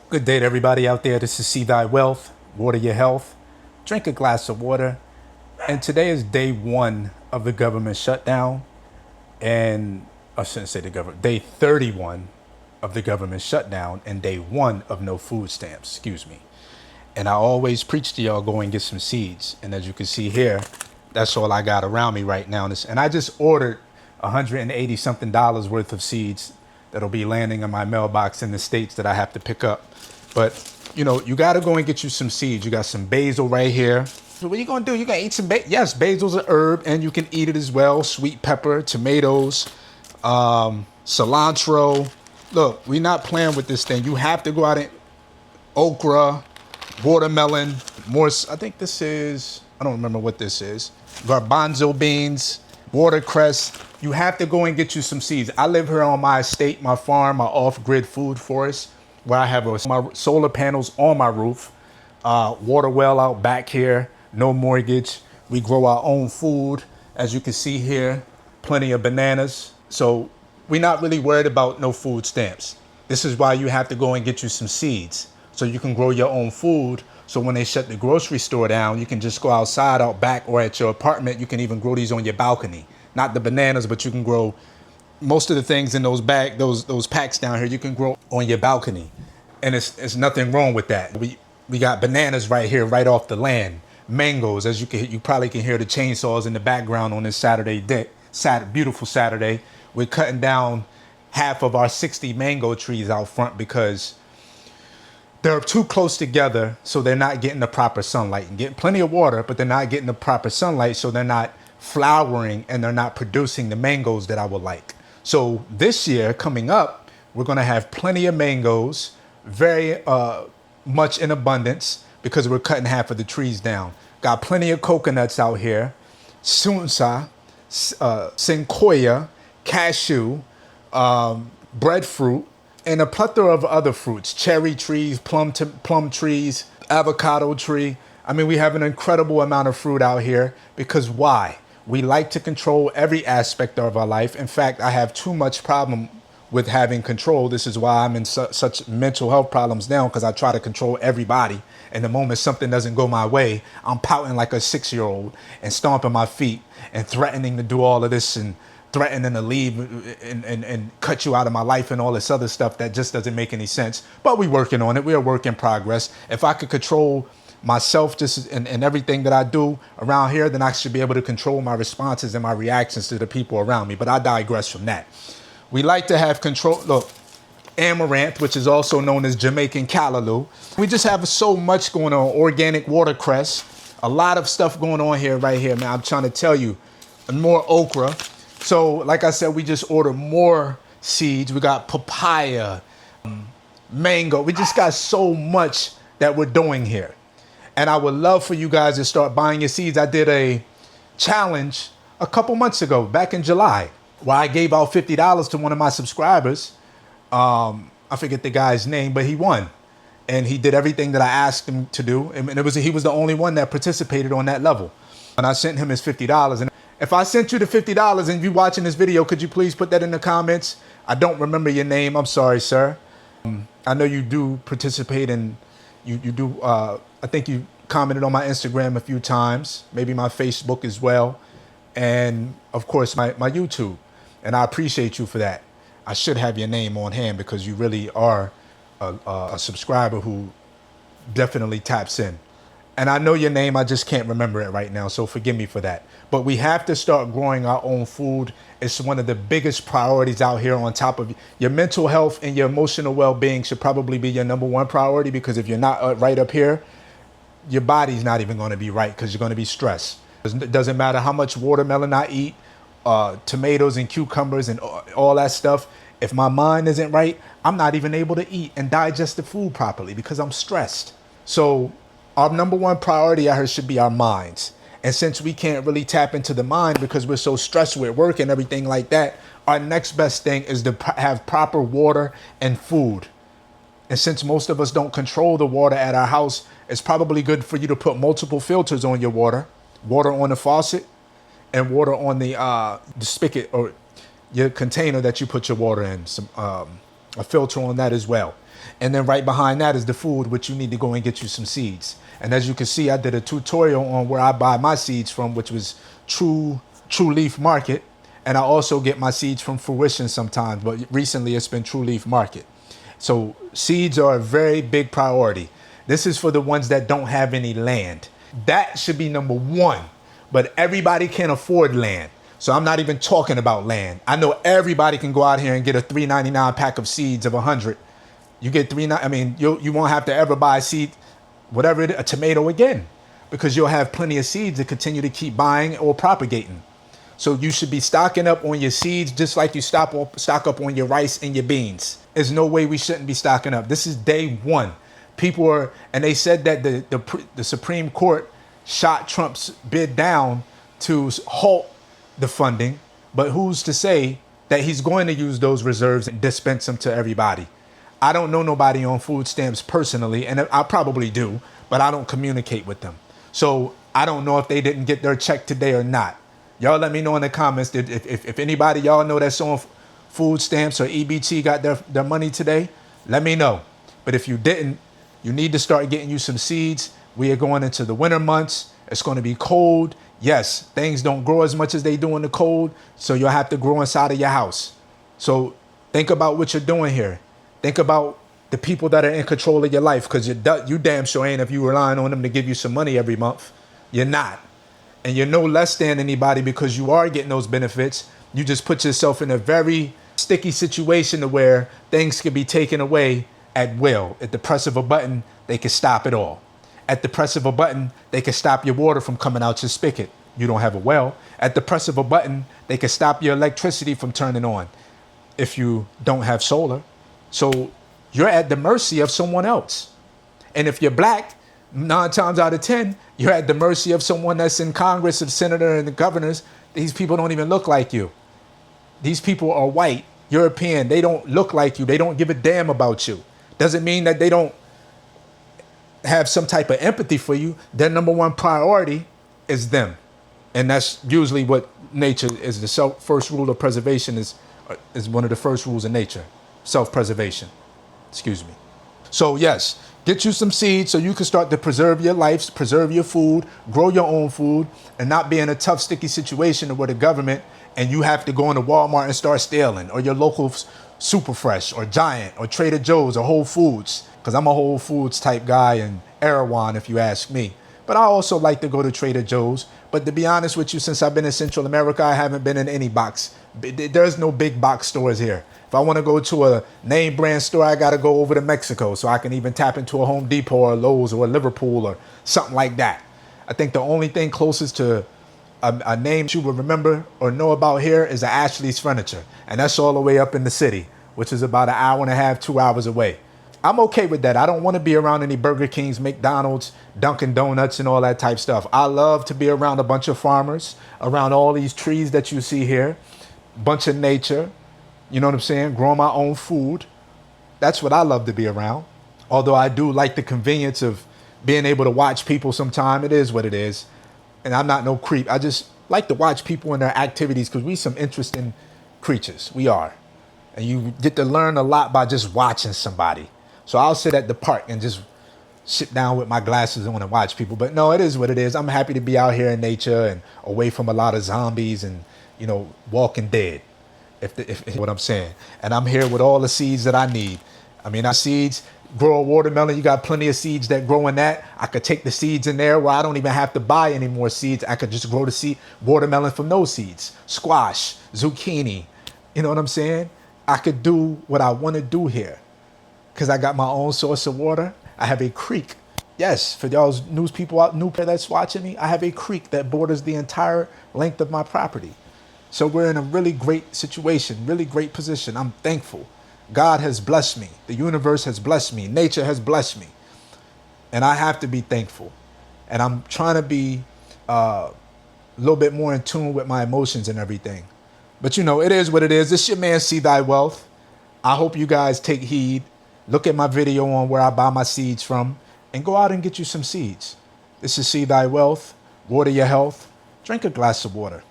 Good day to everybody out there. This is See Thy Wealth, Water Your Health. Drink a glass of water. And today is day one of the government shutdown. And I shouldn't say the government, day 31 of the government shutdown and day one of no food stamps, excuse me. And I always preach to y'all, go and get some seeds. And as you can see here, that's all I got around me right now. And I just ordered $180 something worth of seeds that'll be landing in my mailbox in the states that I have to pick up. But you got to go and get you some seeds. You got some basil right here. So what are you going to do? You're going to eat some basil. Yes, basil's an herb and you can eat it as well. Sweet pepper, tomatoes, cilantro. Look, we're not playing with this thing. You have to go out and okra, watermelon, more. I think this is, I don't remember what this is. Garbanzo beans, watercress. You have to go and get you some seeds. I live here on my estate, my farm, my off-grid food forest, where I have my solar panels on my roof, water well out back here, no mortgage. We grow our own food. As you can see here, plenty of bananas. So we're not really worried about no food stamps. This is why you have to go and get you some seeds so you can grow your own food. So when they shut the grocery store down, you can just go outside, out back, or at your apartment. You can even grow these on your balcony. Not the bananas, but you can grow most of the things in those those packs down here. You can grow on your balcony, and it's nothing wrong with that. We got bananas right here, right off the land. Mangoes, as you probably can hear the chainsaws in the background on this Saturday day. Beautiful Saturday. We're cutting down half of our 60 mango trees out front because they're too close together, so they're not getting the proper sunlight and getting plenty of water, but they're not getting the proper sunlight, so they're not flowering and they're not producing the mangoes that I would like. So this year coming up, we're going to have plenty of mangoes, very much in abundance because we're cutting half of the trees down. Got plenty of coconuts out here, sunsa, sequoia, cashew, breadfruit, and a plethora of other fruits, cherry trees, plum trees, avocado tree. I mean, we have an incredible amount of fruit out here because why? We like to control every aspect of our life. In fact, I have too much problem with having control. This is why I'm in such mental health problems now, because I try to control everybody. And the moment something doesn't go my way, I'm pouting like a 6-year-old and stomping my feet and threatening to do all of this and threatening to leave and cut you out of my life and all this other stuff that just doesn't make any sense. But we're working on it. We're a work in progress. If I could control myself just and everything that I do around here, then I should be able to control my responses and my reactions to the people around me. But I digress from that. We like to have control. Look, amaranth, which is also known as Jamaican callaloo. We just have so much going on. Organic watercress. A lot of stuff going on here, right here, man. I'm trying to tell you. And more okra. So, like I said, we just ordered more seeds. We got papaya, mango. We just got so much that we're doing here. And I would love for you guys to start buying your seeds. I did a challenge a couple months ago, back in July, where I gave out $50 to one of my subscribers. I forget the guy's name, but he won. And he did everything that I asked him to do. And he was the only one that participated on that level. And I sent him his $50. And if I sent you the $50 and you watching this video, could you please put that in the comments? I don't remember your name. I'm sorry, sir. I know you do participate in, you do, I think you commented on my Instagram a few times, maybe my Facebook as well. And of course, my YouTube. And I appreciate you for that. I should have your name on hand because you really are a subscriber who definitely taps in. And I know your name, I just can't remember it right now, so forgive me for that. But we have to start growing our own food. It's one of the biggest priorities out here. On top of your mental health and your emotional well-being should probably be your number one priority, because if you're not right up here, your body's not even going to be right because you're going to be stressed. It doesn't matter how much watermelon I eat, tomatoes and cucumbers and all that stuff. If my mind isn't right, I'm not even able to eat and digest the food properly because I'm stressed. So our number one priority out here should be our minds. And since we can't really tap into the mind because we're so stressed with work and everything like that, our next best thing is to have proper water and food. And since most of us don't control the water at our house, it's probably good for you to put multiple filters on your water. Water on the faucet and water on the spigot or your container that you put your water in. A filter on that as well. And then right behind that is the food, which you need to go and get you some seeds. And as you can see, I did a tutorial on where I buy my seeds from, which was True Leaf Market. And I also get my seeds from Fruition sometimes, but recently it's been True Leaf Market. So seeds are a very big priority. This is for the ones that don't have any land. That should be number one, but everybody can't afford land. So I'm not even talking about land. I know everybody can go out here and get a $3.99 pack of seeds of 100. You get you won't have to ever buy a seed, whatever it is, a tomato again, because you'll have plenty of seeds to continue to keep buying or propagating. So you should be stocking up on your seeds just like you stock up on your rice and your beans. There's no way we shouldn't be stocking up. This is day one. People are, and they said that the Supreme Court shot Trump's bid down to halt the funding, but who's to say that he's going to use those reserves and dispense them to everybody? I don't know nobody on food stamps personally, and I probably do, but I don't communicate with them. So I don't know if they didn't get their check today or not. Y'all let me know in the comments if anybody y'all know that's on food stamps or EBT got their money today. Let me know. But if you didn't, you need to start getting you some seeds. We are going into the winter months. It's going to be cold. Yes, things don't grow as much as they do in the cold, so you'll have to grow inside of your house. So think about what you're doing here. Think about the people that are in control of your life, because you damn sure ain't if you relying on them to give you some money every month. You're not. And you're no less than anybody because you are getting those benefits. You just put yourself in a very sticky situation to where things can be taken away at will. At the press of a button, they can stop it all. At the press of a button, they can stop your water from coming out your spigot. You don't have a well. At the press of a button, they can stop your electricity from turning on if you don't have solar. So you're at the mercy of someone else. And if you're black, 9 times out of 10, you're at the mercy of someone that's in Congress, a senator and the governors. These people don't even look like you. These people are white, European. They don't look like you. They don't give a damn about you. Doesn't mean that they don't have some type of empathy for you. Their number one priority is them. And that's usually what nature is. The first rule of preservation is one of the first rules of nature. Self-preservation. Excuse me. So yes, get you some seeds so you can start to preserve your life, preserve your food, grow your own food, and not be in a tough, sticky situation where the government and you have to go into Walmart and start stealing, or your local Super Fresh or Giant or Trader Joe's or Whole Foods, because I'm a Whole Foods type guy in Erewhon, if you ask me. But I also like to go to Trader Joe's. But to be honest with you, since I've been in Central America, I haven't been in any box. There's no big box stores here. If I want to go to a name brand store, I got to go over to Mexico so I can even tap into a Home Depot or a Lowe's or a Liverpool or something like that. I think the only thing closest to a name you would remember or know about here is the Ashley's Furniture. And that's all the way up in the city, which is about an hour and a half, 2 hours away. I'm okay with that. I don't want to be around any Burger Kings, McDonald's, Dunkin' Donuts, and all that type stuff. I love to be around a bunch of farmers, around all these trees that you see here, bunch of nature, you know what I'm saying? Growing my own food. That's what I love to be around. Although I do like the convenience of being able to watch people sometime. It is what it is. And I'm not no creep. I just like to watch people and their activities because we some interesting creatures. We are. And you get to learn a lot by just watching somebody. So I'll sit at the park and just sit down with my glasses on and watch people. But no, it is what it is. I'm happy to be out here in nature and away from a lot of zombies and, you know, Walking Dead, if what I'm saying. And I'm here with all the seeds that I need. I mean, our seeds grow a watermelon. You got plenty of seeds that grow in that. I could take the seeds in there where I don't even have to buy any more seeds. I could just grow the watermelon from those seeds. Squash, zucchini. You know what I'm saying? I could do what I want to do here because I got my own source of water. I have a creek. Yes, for y'all's news people out new that's watching me, I have a creek that borders the entire length of my property. So we're in a really great situation, really great position. I'm thankful. God has blessed me. The universe has blessed me. Nature has blessed me. And I have to be thankful. And I'm trying to be a little bit more in tune with my emotions and everything. But you know, it is what it is. This your man, See Thy Wealth. I hope you guys take heed. Look at my video on where I buy my seeds from and go out and get you some seeds. This is See Thy Wealth. Water your health. Drink a glass of water.